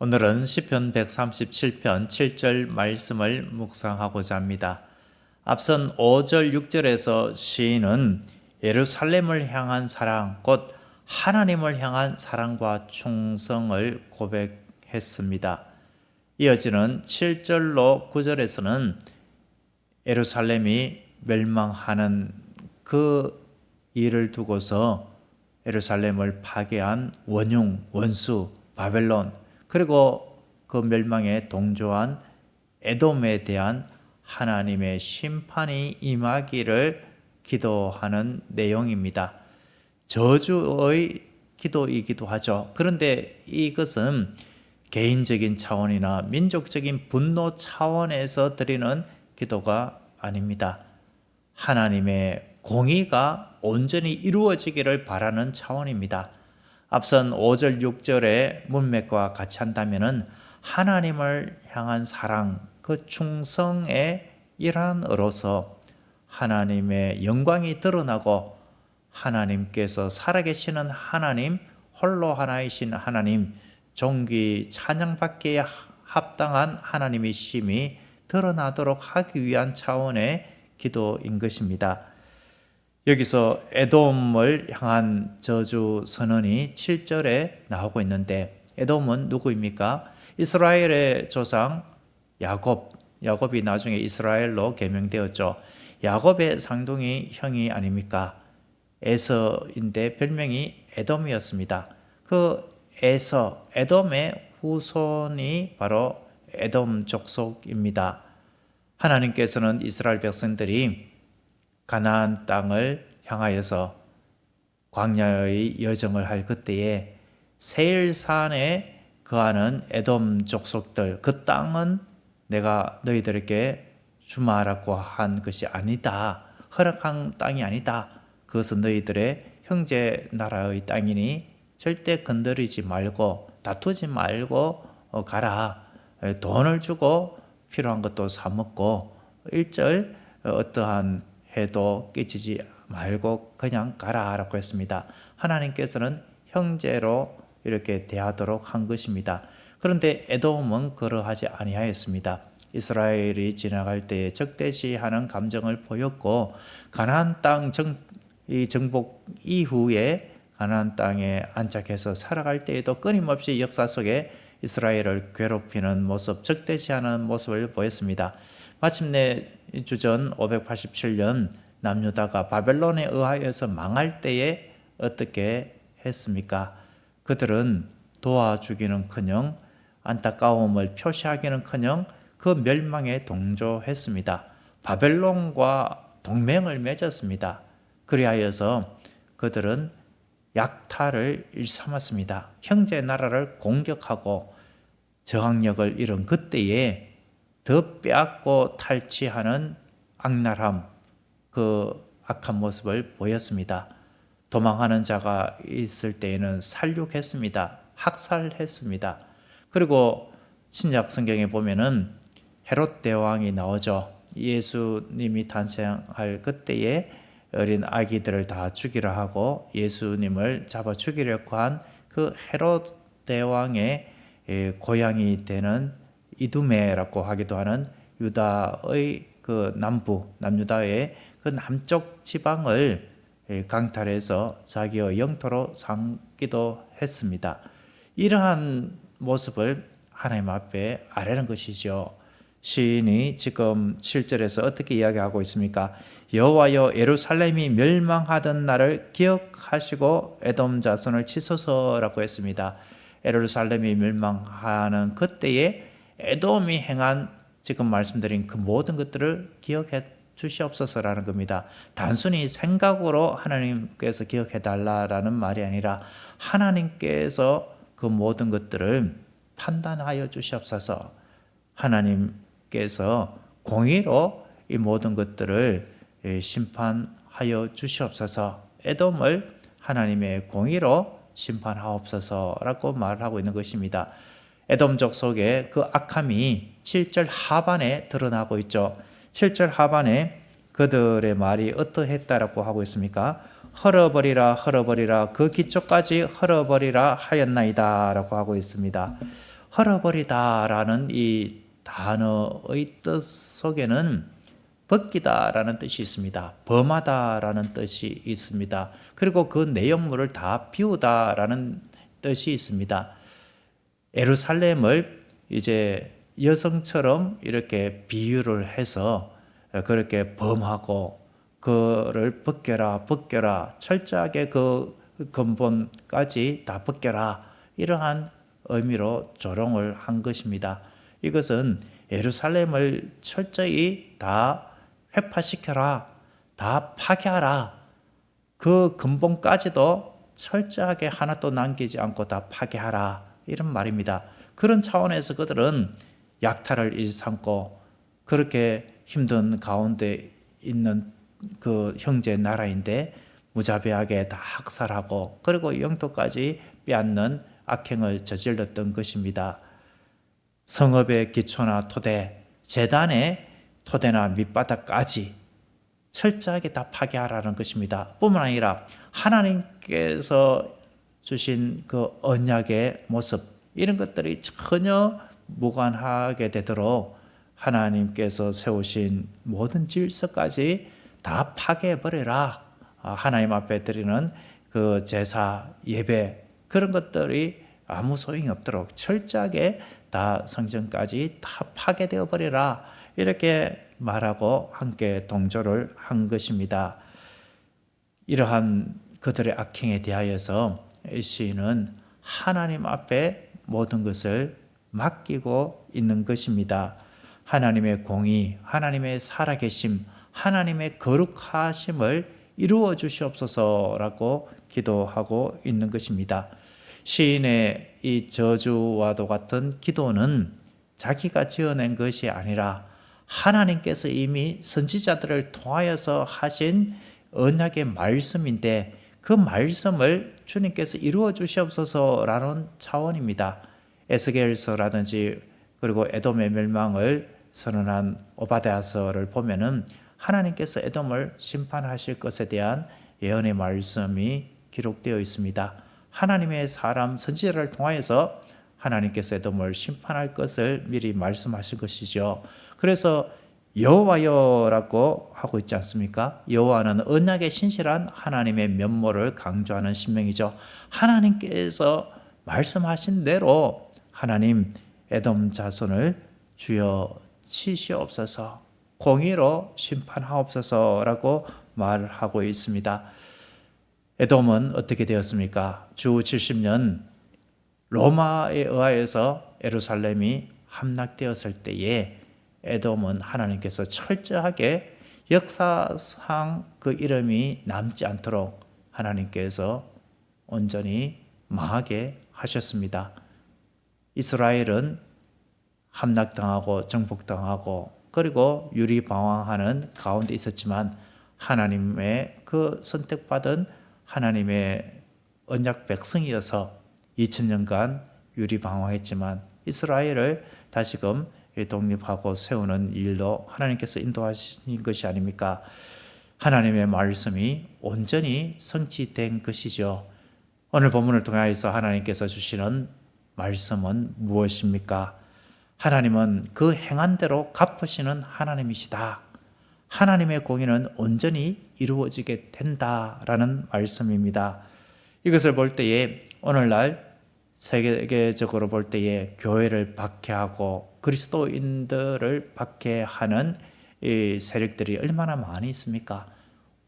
오늘은 시편 137편 7절 말씀을 묵상하고자 합니다. 앞선 5절 6절에서 시인은 예루살렘을 향한 사랑, 곧 하나님을 향한 사랑과 충성을 고백했습니다. 이어지는 7절로 9절에서는 예루살렘이 멸망하는 그 일을 두고서 예루살렘을 파괴한 원흉, 원수, 바벨론, 그리고 그 멸망에 동조한 에돔에 대한 하나님의 심판이 임하기를 기도하는 내용입니다. 저주의 기도이기도 하죠. 그런데 이것은 개인적인 차원이나 민족적인 분노 차원에서 드리는 기도가 아닙니다. 하나님의 공의가 온전히 이루어지기를 바라는 차원입니다. 앞선 5절 6절의 문맥과 같이 한다면 하나님을 향한 사랑, 그 충성의 일환으로서 하나님의 영광이 드러나고 하나님께서 살아계시는 하나님, 홀로 하나이신 하나님, 존귀 찬양받기에 합당한 하나님이심이 드러나도록 하기 위한 차원의 기도인 것입니다. 여기서 에돔을 향한 저주 선언이 7절에 나오고 있는데, 에돔은 누구입니까? 이스라엘의 조상 야곱이 나중에 이스라엘로 개명되었죠. 야곱의 쌍둥이 형이 아닙니까? 에서인데 별명이 에돔이었습니다. 그 에돔의 후손이 바로 에돔 족속입니다. 하나님께서는 이스라엘 백성들이 가나안 땅을 향하여서 광야의 여정을 할 그때에 세일산에 거하는 에돔 족속들, 그 땅은 내가 너희들에게 주마라고 한 것이 아니다, 허락한 땅이 아니다, 그것은 너희들의 형제 나라의 땅이니 절대 건드리지 말고 다투지 말고 가라. 돈을 주고 필요한 것도 사 먹고 일절 어떠한 해도 끼치지 말고 그냥 가라라고 했습니다. 하나님께서는 형제로 이렇게 대하도록 한 것입니다. 그런데 에돔은 그러하지 아니하였습니다. 이스라엘이 지나갈 때에 적대시하는 감정을 보였고, 가나안 땅 정복 이후에 가나안 땅에 안착해서 살아갈 때에도 끊임없이 역사 속에 이스라엘을 괴롭히는 모습, 적대시하는 모습을 보였습니다. 마침내 주전 587년 남유다가 바벨론에 의하여서 망할 때에 어떻게 했습니까? 그들은 도와주기는커녕 안타까움을 표시하기는커녕 그 멸망에 동조했습니다. 바벨론과 동맹을 맺었습니다. 그리하여서 그들은 약탈을 일삼았습니다. 형제 나라를 공격하고 저항력을 잃은 그때에 더 빼앗고 탈취하는 악랄함, 그 악한 모습을 보였습니다. 도망하는 자가 있을 때에는 살육했습니다. 학살했습니다. 그리고 신약 성경에 보면은 헤롯 대왕이 나오죠. 예수님이 탄생할 그때에 어린 아기들을 다 죽이려 하고 예수님을 잡아 죽이려고 한 그 헤롯 대왕의 고향이 되는 이두메라고 하기도 하는 유다의 그 남유다의 그 남쪽 지방을 강탈해서 자기의 영토로 삼기도 했습니다. 이러한 모습을 하나님 앞에 아뢰는 것이죠. 시인이 지금 7절에서 어떻게 이야기하고 있습니까? 여호와여, 예루살렘이 멸망하던 날을 기억하시고 에돔 자손을 치소서라고 했습니다. 예루살렘이 멸망하는 그때에 에돔이 행한 지금 말씀드린 그 모든 것들을 기억해 주시옵소서라는 겁니다. 단순히 생각으로 하나님께서 기억해 달라라는 말이 아니라 하나님께서 그 모든 것들을 판단하여 주시옵소서. 하나님께서 공의로 이 모든 것들을 심판하여 주시옵소서. 에돔을 하나님의 공의로 심판하옵소서라고 말하고 있는 것입니다. 에돔족 속에 그 악함이 7절 하반에 드러나고 있죠. 7절 하반에 그들의 말이 어떠했다라고 하고 있습니까? 헐어버리라 헐어버리라 그 기초까지 헐어버리라 하였나이다 라고 하고 있습니다. 헐어버리다라는 이 단어의 뜻 속에는 벗기다라는 뜻이 있습니다. 범하다라는 뜻이 있습니다. 그리고 그 내용물을 다 비우다라는 뜻이 있습니다. 예루살렘을 이제 여성처럼 이렇게 비유를 해서 그렇게 범하고 그를 벗겨라 철저하게 그 근본까지 다 벗겨라 이러한 의미로 조롱을 한 것입니다. 이것은 예루살렘을 철저히 다 회파시켜라, 다 파괴하라, 그 근본까지도 철저하게 하나도 남기지 않고 다 파괴하라 이런 말입니다. 그런 차원에서 그들은 약탈을 일삼고 그렇게 힘든 가운데 있는 그 형제 나라인데 무자비하게 다 학살하고 그리고 영토까지 빼앗는 악행을 저질렀던 것입니다. 성읍의 기초나 토대, 제단의 토대나 밑바닥까지 철저하게 다 파괴하라는 것입니다. 뿐만 아니라 하나님께서 주신 그 언약의 모습 이런 것들이 전혀 무관하게 되도록 하나님께서 세우신 모든 질서까지 다 파괴해버려라. 하나님 앞에 드리는 그 제사, 예배 그런 것들이 아무 소용이 없도록 철저하게 다 성전까지 다 파괴되어 버려라. 이렇게 말하고 함께 동조를 한 것입니다. 이러한 그들의 악행에 대하여서 시인은 하나님 앞에 모든 것을 맡기고 있는 것입니다. 하나님의 공의, 하나님의 살아계심, 하나님의 거룩하심을 이루어 주시옵소서라고 기도하고 있는 것입니다. 시인의 이 저주와도 같은 기도는 자기가 지어낸 것이 아니라 하나님께서 이미 선지자들을 통하여서 하신 언약의 말씀인데 그 말씀을 주님께서 이루어 주시옵소서라는 차원입니다. 에스겔서라든지 그리고 에돔의 멸망을 선언한 오바댜서를 보면은 하나님께서 에돔을 심판하실 것에 대한 예언의 말씀이 기록되어 있습니다. 하나님의 사람 선지자를 통하여서 하나님께서 에돔을 심판할 것을 미리 말씀하신 것이죠. 그래서 여호와여라고 하고 있지 않습니까? 여호와는 언약의 신실한 하나님의 면모를 강조하는 신명이죠. 하나님께서 말씀하신 대로 하나님 에돔 자손을 주여 치시옵소서, 공의로 심판하옵소서라고 말하고 있습니다. 에돔은 어떻게 되었습니까? 주 70년 로마에 의하여서 예루살렘이 함락되었을 때에 에돔은 하나님께서 철저하게 역사상 그 이름이 남지 않도록 하나님께서 온전히 망하게 하셨습니다. 이스라엘은 함락당하고 정복당하고 그리고 유리방황하는 가운데 있었지만 하나님의 그 선택받은 하나님의 언약 백성이어서 2000년간 유리방황했지만 이스라엘을 다시금 독립하고 세우는 일도 하나님께서 인도하신 것이 아닙니까? 하나님의 말씀이 온전히 성취된 것이죠. 오늘 본문을 통하여서 하나님께서 주시는 말씀은 무엇입니까? 하나님은 그 행한 대로 갚으시는 하나님이시다. 하나님의 공의는 온전히 이루어지게 된다라는 말씀입니다. 이것을 볼 때에 오늘날 세계적으로 볼 때에 교회를 박해하고 그리스도인들을 박해하는 이 세력들이 얼마나 많이 있습니까?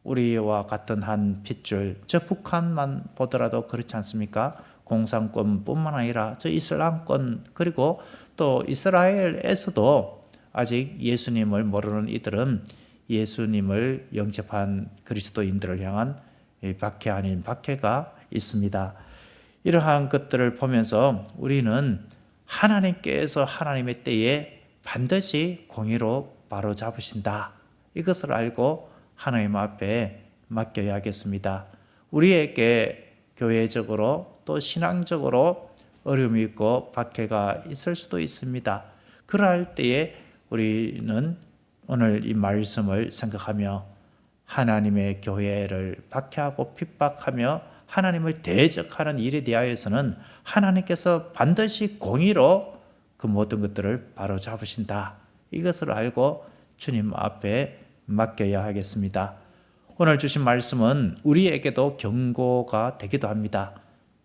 우리와 같은 한 핏줄, 저 북한만 보더라도 그렇지 않습니까? 공산권뿐만 아니라 저 이슬람권 그리고 또 이스라엘에서도 아직 예수님을 모르는 이들은 예수님을 영접한 그리스도인들을 향한 박해 아닌 박해가 있습니다. 이러한 것들을 보면서 우리는 하나님께서 하나님의 때에 반드시 공의로 바로잡으신다. 이것을 알고 하나님 앞에 맡겨야겠습니다. 우리에게 교회적으로 또 신앙적으로 어려움이 있고 박해가 있을 수도 있습니다. 그럴 때에 우리는 오늘 이 말씀을 생각하며 하나님의 교회를 박해하고 핍박하며 하나님을 대적하는 일에 대하여서는 하나님께서 반드시 공의로 그 모든 것들을 바로 잡으신다. 이것을 알고 주님 앞에 맡겨야 하겠습니다. 오늘 주신 말씀은 우리에게도 경고가 되기도 합니다.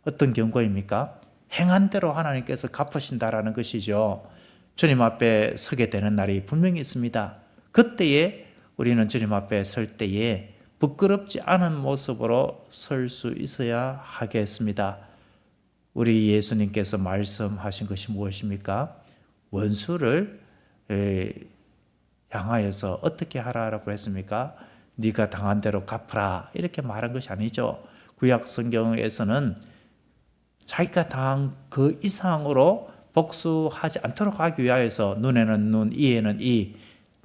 어떤 경고입니까? 행한 대로 하나님께서 갚으신다라는 것이죠. 주님 앞에 서게 되는 날이 분명히 있습니다. 그때에 우리는 주님 앞에 설 때에 부끄럽지 않은 모습으로 설 수 있어야 하겠습니다. 우리 예수님께서 말씀하신 것이 무엇입니까? 원수를 향하여서 어떻게 하라고 했습니까? 네가 당한 대로 갚으라 이렇게 말한 것이 아니죠. 구약 성경에서는 자기가 당한 그 이상으로 복수하지 않도록 하기 위하여서 눈에는 눈, 이에는 이,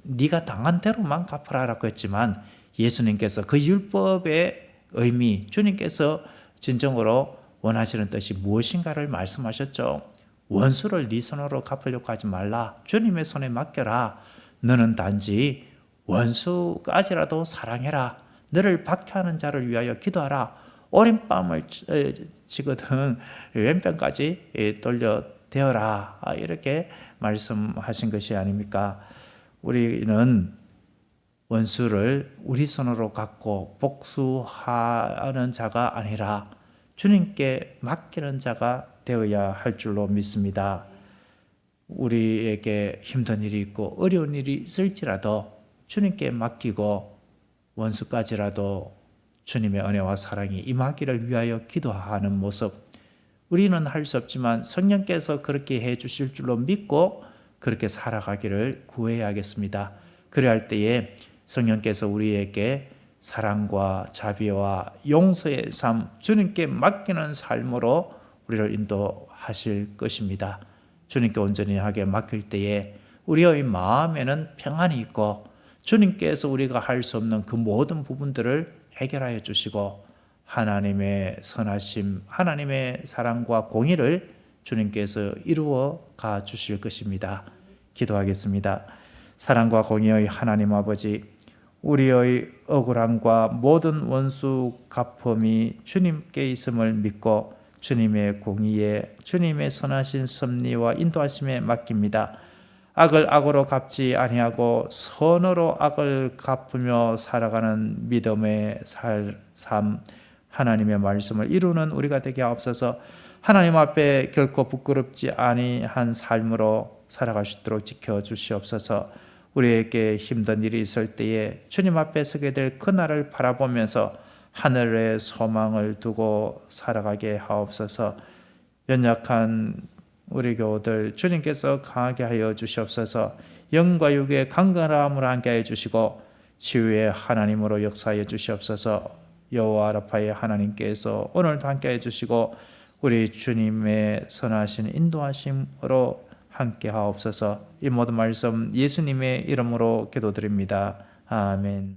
네가 당한 대로만 갚으라라고 했지만 예수님께서 그 율법의 의미, 주님께서 진정으로 원하시는 뜻이 무엇인가를 말씀하셨죠. 원수를 네 손으로 갚으려고 하지 말라. 주님의 손에 맡겨라. 너는 단지 원수까지라도 사랑해라. 너를 박해하는 자를 위하여 기도하라. 오랜 밤을 치거든 왼편까지 돌려대어라. 이렇게 말씀하신 것이 아닙니까? 우리는 원수를 우리 손으로 갖고 복수하는 자가 아니라 주님께 맡기는 자가 되어야 할 줄로 믿습니다. 우리에게 힘든 일이 있고 어려운 일이 있을지라도 주님께 맡기고 원수까지라도 주님의 은혜와 사랑이 임하기를 위하여 기도하는 모습, 우리는 할 수 없지만 성령께서 그렇게 해 주실 줄로 믿고 그렇게 살아가기를 구해야겠습니다. 그래야 할 때에 성령께서 우리에게 사랑과 자비와 용서의 삶, 주님께 맡기는 삶으로 우리를 인도하실 것입니다. 주님께 온전히 하게 맡길 때에 우리의 마음에는 평안이 있고 주님께서 우리가 할 수 없는 그 모든 부분들을 해결하여 주시고 하나님의 선하심, 하나님의 사랑과 공의를 주님께서 이루어 가 주실 것입니다. 기도하겠습니다. 사랑과 공의의 하나님 아버지, 우리의 억울함과 모든 원수 갚음이 주님께 있음을 믿고 주님의 공의에, 주님의 선하신 섭리와 인도하심에 맡깁니다. 악을 악으로 갚지 아니하고 선으로 악을 갚으며 살아가는 믿음의 삶, 하나님의 말씀을 이루는 우리가 되게 하옵소서. 하나님 앞에 결코 부끄럽지 아니한 삶으로 살아갈 수 있도록 지켜주시옵소서. 우리에게 힘든 일이 있을 때에 주님 앞에 서게 될 그날을 바라보면서 하늘의 소망을 두고 살아가게 하옵소서. 연약한 우리 교우들 주님께서 강하게 하여 주시옵소서. 영과 육의 강건함을 함께 하여 주시고 치유의 하나님으로 역사하여 주시옵소서. 여호와 라파의 하나님께서 오늘도 함께 하여 주시고 우리 주님의 선하신 인도하심으로 함께 하옵소서. 이 모든 말씀 예수님의 이름으로 기도드립니다. 아멘.